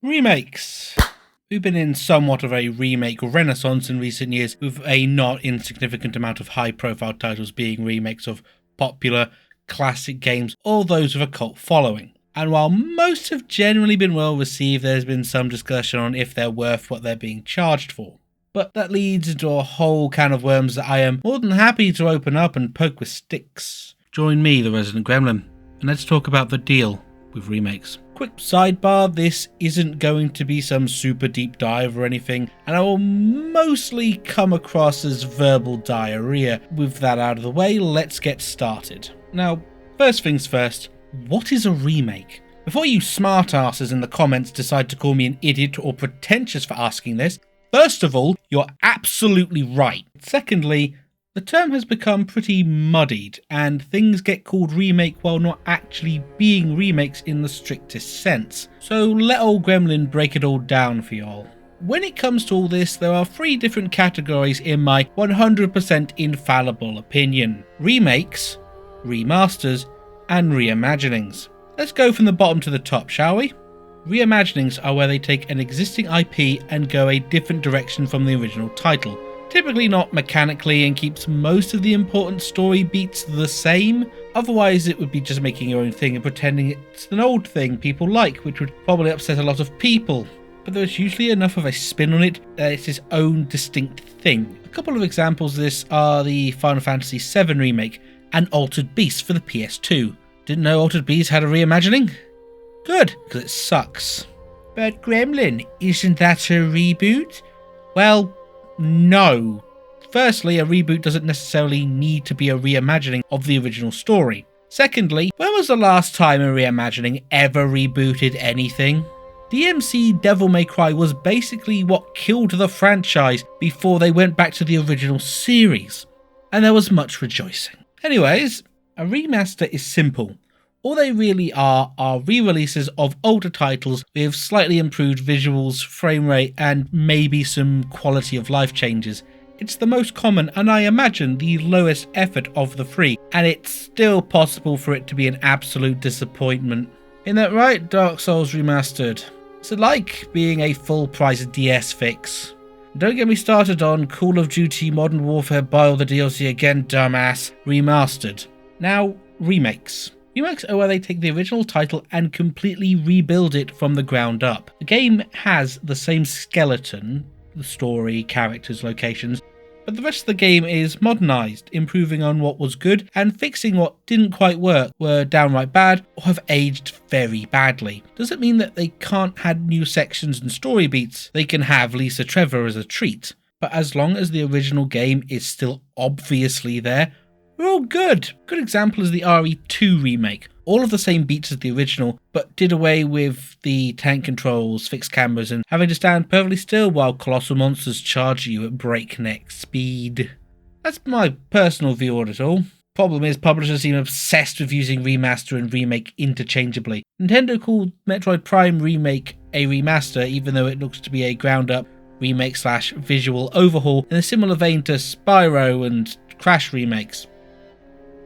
Remakes. We've been in somewhat of a remake renaissance in recent years, with a not insignificant amount of high-profile titles being remakes of popular, classic games, or those with a cult following. And while most have generally been well received, there's been some discussion on if they're worth what they're being charged for. But that leads into a whole can of worms that I am more than happy to open up and poke with sticks. Join me, the resident gremlin, and let's talk about the deal with remakes. Quick sidebar, this isn't going to be some super deep dive or anything, and I will mostly come across as verbal diarrhea. With that out of the way, let's get started. Now, first things first, what is a remake? Before you smartasses in the comments decide to call me an idiot or pretentious for asking this, first of all, you're absolutely right. Secondly, the term has become pretty muddied, and things get called remake while not actually being remakes in the strictest sense. So let old Gremlin break it all down for y'all. When it comes to all this, there are three different categories in my 100% infallible opinion: remakes, remasters, and reimaginings. Let's go from the bottom to the top, shall we? Reimaginings are where they take an existing IP and go a different direction from the original title. Typically not mechanically, and keeps most of the important story beats the same. Otherwise it would be just making your own thing and pretending it's an old thing people like, which would probably upset a lot of people. But there's usually enough of a spin on it that it's its own distinct thing. A couple of examples of this are the Final Fantasy VII remake and Altered Beast for the PS2. Didn't know Altered Beast had a reimagining? Good, because it sucks. But Gremlin, isn't that a reboot? Well, no. Firstly, a reboot doesn't necessarily need to be a reimagining of the original story. Secondly, when was the last time a reimagining ever rebooted anything? DMC Devil May Cry was basically what killed the franchise before they went back to the original series, and there was much rejoicing. Anyways, a remaster is simple. All they really are re-releases of older titles with slightly improved visuals, frame rate, and maybe some quality of life changes. It's the most common and I imagine the lowest effort of the three, and it's still possible for it to be an absolute disappointment. Isn't that right, Dark Souls Remastered? It's like being a full price DS fix. Don't get me started on Call of Duty Modern Warfare Buy all the DLC again, dumbass, Remastered. Now, remakes. Remakes are where they take the original title and completely rebuild it from the ground up. The game has the same skeleton, the story, characters, locations, but the rest of the game is modernised, improving on what was good and fixing what didn't quite work, were downright bad, or have aged very badly. Doesn't mean that they can't add new sections and story beats. They can have Lisa Trevor as a treat, but as long as the original game is still obviously there, we're all good. Good example is the RE2 remake. All of the same beats as the original, but did away with the tank controls, fixed cameras, and having to stand perfectly still while colossal monsters charge you at breakneck speed. That's my personal view on it all. Problem is, publishers seem obsessed with using remaster and remake interchangeably. Nintendo called Metroid Prime Remake a remaster, even though it looks to be a ground-up remake / visual overhaul in a similar vein to Spyro and Crash remakes.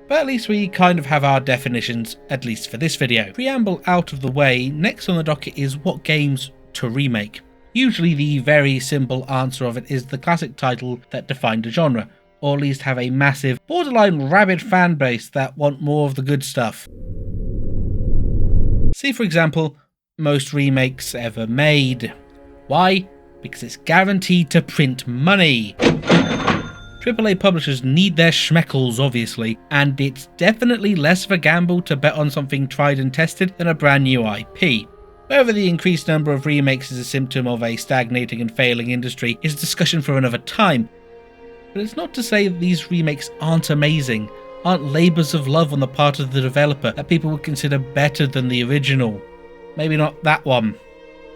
But at least we kind of have our definitions, at least for this video. Preamble out of the way, next on the docket is what games to remake. Usually the very simple answer of it is the classic title that defined a genre, or at least have a massive, borderline rabid fan base that want more of the good stuff. See for example, most remakes ever made. Why? Because it's guaranteed to print money. AAA publishers need their schmeckles, obviously, and it's definitely less of a gamble to bet on something tried and tested than a brand new IP. Whether the increased number of remakes is a symptom of a stagnating and failing industry is a discussion for another time, but it's not to say that these remakes aren't amazing, aren't labours of love on the part of the developer that people would consider better than the original. Maybe not that one.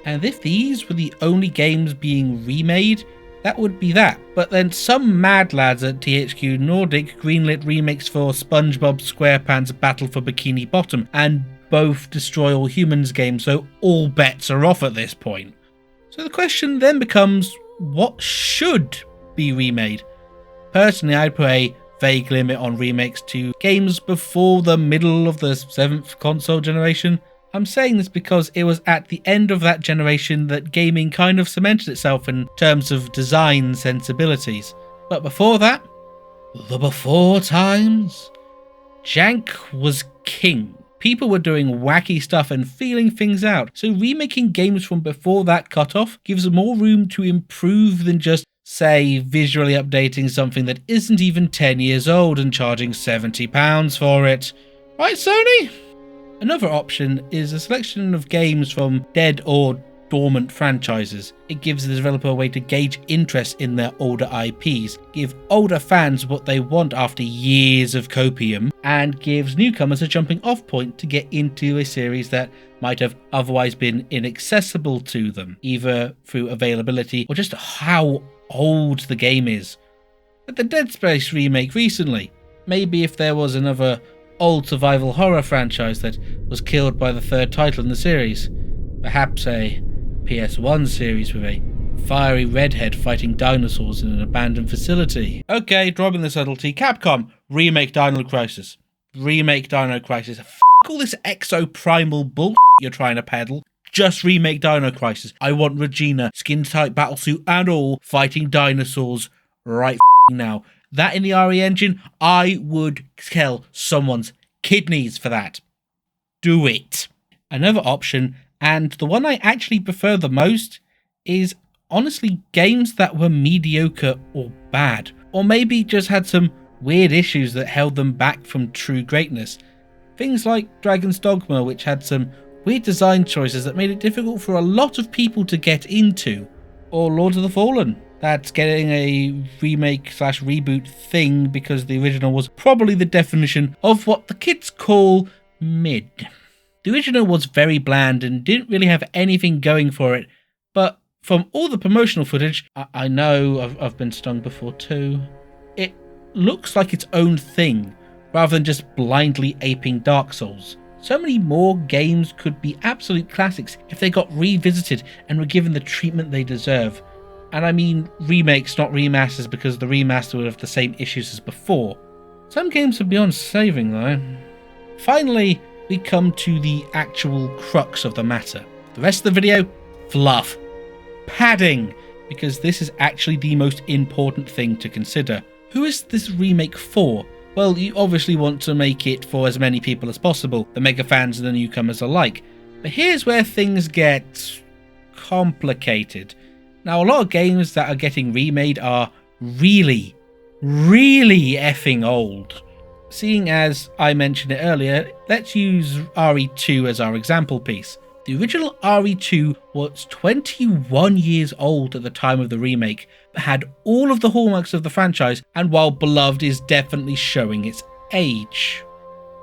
And if these were the only games being remade, that would be that. But then some mad lads at THQ Nordic greenlit remakes for SpongeBob SquarePants Battle for Bikini Bottom and both Destroy All Humans games, so all bets are off at this point. So the question then becomes, what should be remade? Personally, I'd put a vague limit on remakes to games before the middle of the 7th console generation. I'm saying this because it was at the end of that generation that gaming kind of cemented itself in terms of design sensibilities. But before that, the before times, jank was king. People were doing wacky stuff and feeling things out, so remaking games from before that cutoff gives more room to improve than just, say, visually updating something that isn't even 10 years old and charging £70 for it. Right, Sony? Another option is a selection of games from dead or dormant franchises. It gives the developer a way to gauge interest in their older IPs, give older fans what they want after years of copium, and gives newcomers a jumping off point to get into a series that might have otherwise been inaccessible to them, either through availability or just how old the game is. Like the Dead Space remake recently. Maybe if there was another old survival horror franchise that was killed by the third title in the series. Perhaps a PS1 series with a fiery redhead fighting dinosaurs in an abandoned facility. Okay, dropping the subtlety. Capcom, remake Dino Crisis. Remake Dino Crisis. F*** all this exoprimal bullshit you're trying to peddle. Just remake Dino Crisis. I want Regina, skin-tight battlesuit and all, fighting dinosaurs right now. That in the RE engine, I would sell someone's kidneys for that. Do it. Another option, and the one I actually prefer the most, is honestly games that were mediocre or bad, or maybe just had some weird issues that held them back from true greatness. Things like Dragon's Dogma, which had some weird design choices that made it difficult for a lot of people to get into, or Lords of the Fallen. That's getting a remake/reboot thing because the original was probably the definition of what the kids call mid. The original was very bland and didn't really have anything going for it, but from all the promotional footage, I know I've been stung before too, it looks like its own thing, rather than just blindly aping Dark Souls. So many more games could be absolute classics if they got revisited and were given the treatment they deserve. And I mean remakes, not remasters, because the remaster would have the same issues as before. Some games are beyond saving though. Finally, we come to the actual crux of the matter. The rest of the video, fluff. Padding, because this is actually the most important thing to consider. Who is this remake for? Well, you obviously want to make it for as many people as possible, the mega fans and the newcomers alike. But here's where things get complicated. Now, a lot of games that are getting remade are really effing old. Seeing as I mentioned it earlier, let's use RE2 as our example piece. The original RE2 was 21 years old at the time of the remake, but had all of the hallmarks of the franchise, and while beloved, is definitely showing its age.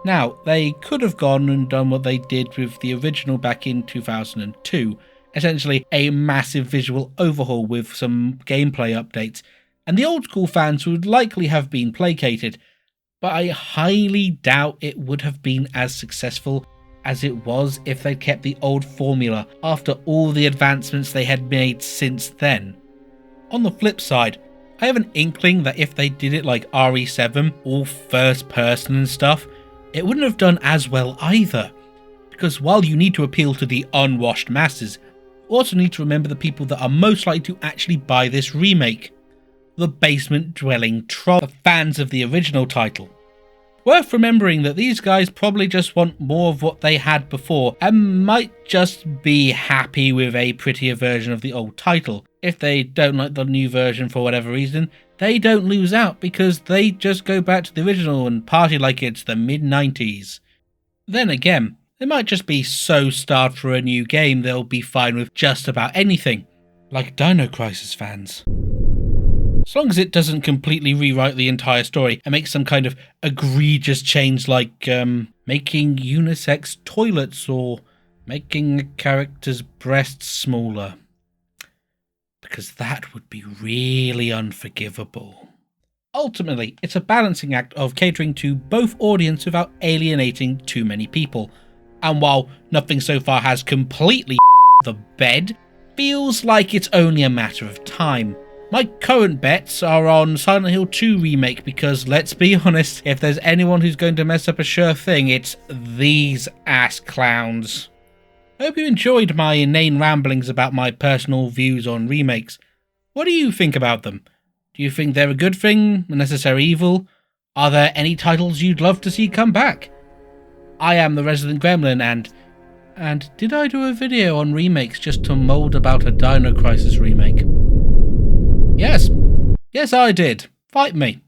Now, they could have gone and done what they did with the original back in 2002, essentially a massive visual overhaul with some gameplay updates, and the old school fans would likely have been placated, but I highly doubt it would have been as successful as it was if they'd kept the old formula after all the advancements they had made since then. On the flip side, I have an inkling that if they did it like RE7, all first person and stuff, it wouldn't have done as well either. Because while you need to appeal to the unwashed masses, you also need to remember the people that are most likely to actually buy this remake. The basement-dwelling troll, the fans of the original title. Worth remembering that these guys probably just want more of what they had before and might just be happy with a prettier version of the old title. If they don't like the new version for whatever reason, they don't lose out because they just go back to the original and party like it's the mid-90s. Then again, they might just be so starved for a new game they'll be fine with just about anything, like Dino Crisis fans. As long as it doesn't completely rewrite the entire story and make some kind of egregious change like making unisex toilets or making a character's breasts smaller. Because that would be really unforgivable. Ultimately, it's a balancing act of catering to both audiences without alienating too many people. And while nothing so far has completely the bed, feels like it's only a matter of time. My current bets are on Silent Hill 2 remake because, let's be honest, if there's anyone who's going to mess up a sure thing, it's these ass clowns. I hope you enjoyed my inane ramblings about my personal views on remakes. What do you think about them? Do you think they're a good thing, a necessary evil? Are there any titles you'd love to see come back? I am the Resident Gremlin, and did I do a video on remakes just to mold about a Dino Crisis remake? Yes, I did. Fight me.